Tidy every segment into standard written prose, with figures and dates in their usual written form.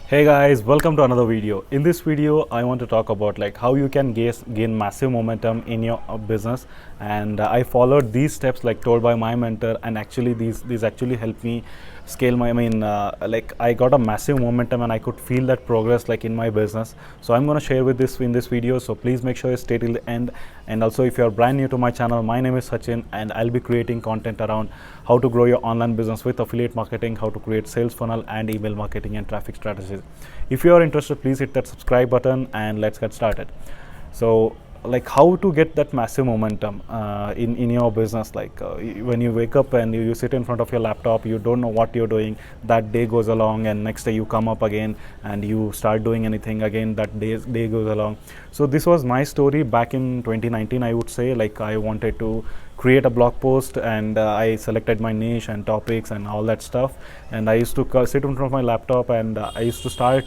Hey guys, welcome to another video. In this video, I want to talk about like how you can gain massive momentum in your business, and I followed these steps like told by my mentor, and actually these actually helped me scale my. Like I got a massive momentum, and I could feel that progress like in my business. So I'm gonna share with this in this video. So please make sure you stay till the end. And also, if you are brand new to my channel, my name is Sachin, and I'll be creating content around how to grow your online business with affiliate marketing, how to create sales funnel, and email marketing and traffic strategies. If you are interested, please hit that subscribe button and let's get started. So like how to get that massive momentum in your business, like when you wake up and you sit in front of your laptop, you don't know what you're doing. That day goes along, and next day you come up again and you start doing anything again. That day goes along. So this was my story back in 2019, I would say. Like I wanted to create a blog post, and I selected my niche and topics and all that stuff, and I used to sit in front of my laptop, and I used to start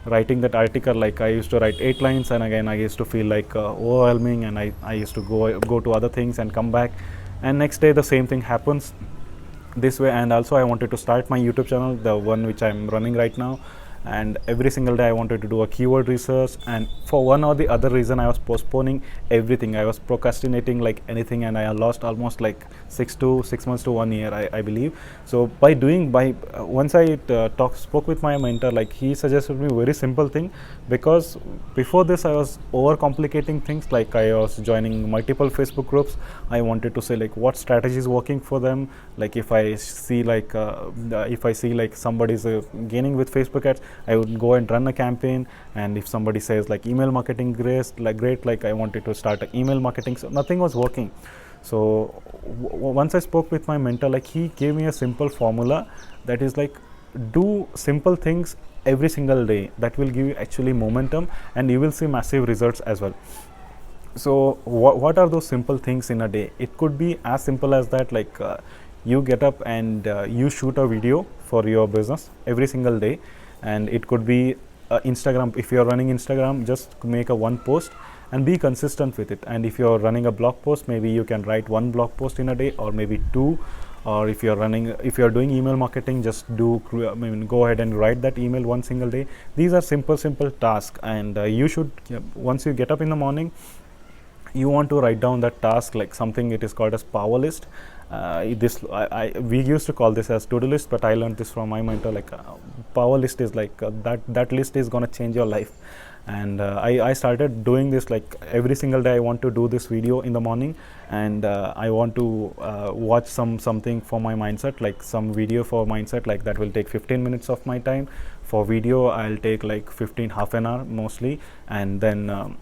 writing that article. Like I used to write 8 lines, and again I used to feel like overwhelming, and I used to go to other things and come back, and next day the same thing happens this way. And also I wanted to start my YouTube channel, the one which I'm running right now, and every single day I wanted to do a keyword research, and for one or the other reason I was postponing everything. I was procrastinating like anything, and I lost almost like 6 months to 1 year, I believe. So once I spoke with my mentor, like he suggested me very simple thing, because before this I was overcomplicating things. Like I was joining multiple Facebook groups. I wanted to say like what strategy is working for them. Like if I see like somebody's gaining with Facebook ads, I would go and run a campaign. And if somebody says like email marketing great, like I wanted to start email marketing. So nothing was working. So once I spoke with my mentor, like he gave me a simple formula, that is like do simple things every single day. That will give you actually momentum, and you will see massive results as well. So what are those simple things in a day? It could be as simple as that, like you get up and you shoot a video for your business every single day. And it could be Instagram. If you're running Instagram, just make a one post and be consistent with it. And if you're running a blog post, maybe you can write one blog post in a day, or maybe two. Or if you're doing email marketing, just go ahead and write that email one single day. These are simple tasks, and you should, once you get up in the morning, you want to write down that task, like something it is called as power list. We used to call this as to-do list, but I learned this from my mentor. Like power list is like that list is going to change your life. And I started doing this. Like every single day I want to do this video in the morning, and I want to watch something for my mindset, like some video for mindset. Like that will take 15 minutes of my time. For video I'll take like half an hour mostly. And then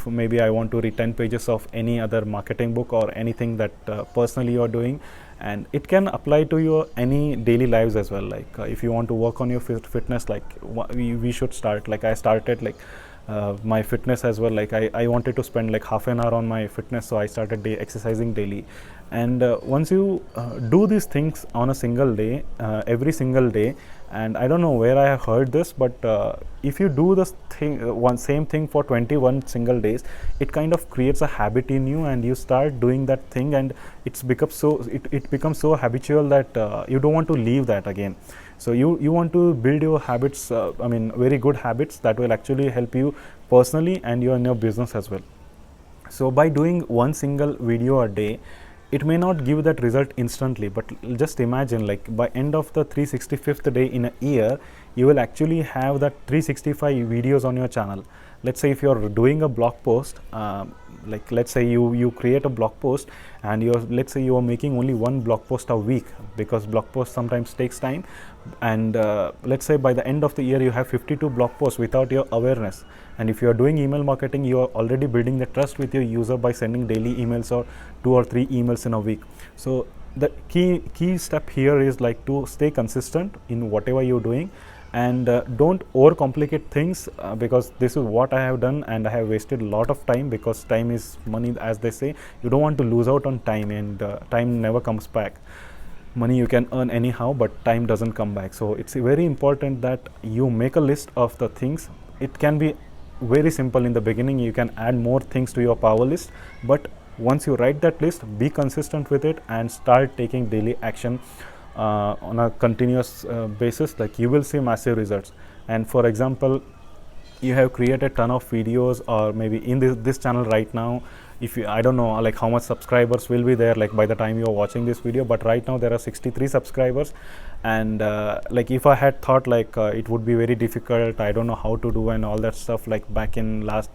maybe I want to read 10 pages of any other marketing book or anything that personally you're doing. And it can apply to your any daily lives as well. Like if you want to work on your fitness, like we should start. Like I started like my fitness as well. Like I wanted to spend like half an hour on my fitness, so I started exercising daily. And once you do these things on a single day, every single day, and I don't know where I have heard this, but if you do this same thing for 21 single days, it kind of creates a habit in you, and you start doing that thing, and it becomes so habitual that you don't want to leave that again. So you want to build your habits, very good habits that will actually help you personally and in your business as well. So by doing one single video a day, it may not give that result instantly, but just imagine, like by end of the 365th day in a year, you will actually have that 365 videos on your channel. Let's say if you're doing a blog post, like let's say you create a blog post, and let's say you are making only one blog post a week, because blog post sometimes takes time. And let's say by the end of the year you have 52 blog posts without your awareness. And if you are doing email marketing, you are already building the trust with your user by sending daily emails or 2 or 3 emails in a week. So the key step here is like to stay consistent in whatever you're doing, and don't overcomplicate things, because this is what I have done, and I have wasted a lot of time, because time is money, as they say. You don't want to lose out on time, and time never comes back. Money you can earn anyhow, but time doesn't come back. So it's very important that you make a list of the things. It can be very simple in the beginning. You can add more things to your power list, but once you write that list, be consistent with it and start taking daily action on a continuous basis, like you will see massive results. And for example, you have created a ton of videos, or maybe in this channel right now, if you, I don't know like how much subscribers will be there like by the time you are watching this video, but right now there are 63 subscribers. And like if I had thought like it would be very difficult, I don't know how to do and all that stuff, like back in last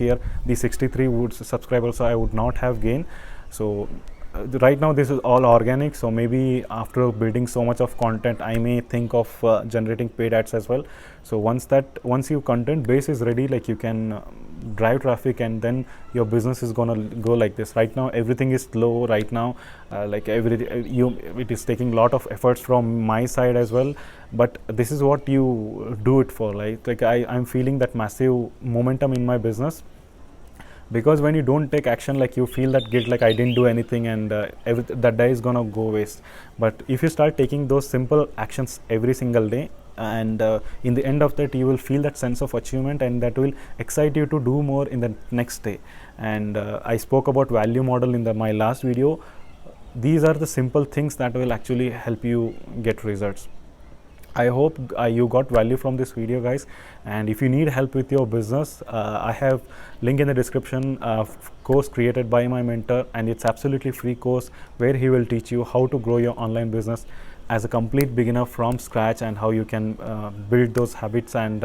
year, the 63 subscribers I would not have gained. So right now this is all organic, so maybe after building so much of content I may think of generating paid ads as well. So once your content base is ready, like you can drive traffic, and then your business is gonna go like this. Right now everything is slow right now, like it is taking a lot of efforts from my side as well, but this is what you do it for. Like I'm feeling that massive momentum in my business, because when you don't take action, like you feel that guilt, like I didn't do anything, and that day is gonna go waste. But if you start taking those simple actions every single day, and in the end of that you will feel that sense of achievement, and that will excite you to do more in the next day. And I spoke about value model in my last video. These are the simple things that will actually help you get results. I hope you got value from this video, guys. And if you need help with your business, I have link in the description of course created by my mentor, and it's absolutely free course where he will teach you how to grow your online business as a complete beginner from scratch, and how you can build those habits, and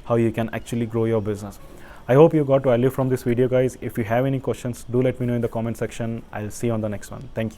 how you can actually grow your business. I hope you got value from this video, guys. If you have any questions, do let me know in the comment section. I'll see you on the next one. Thank you.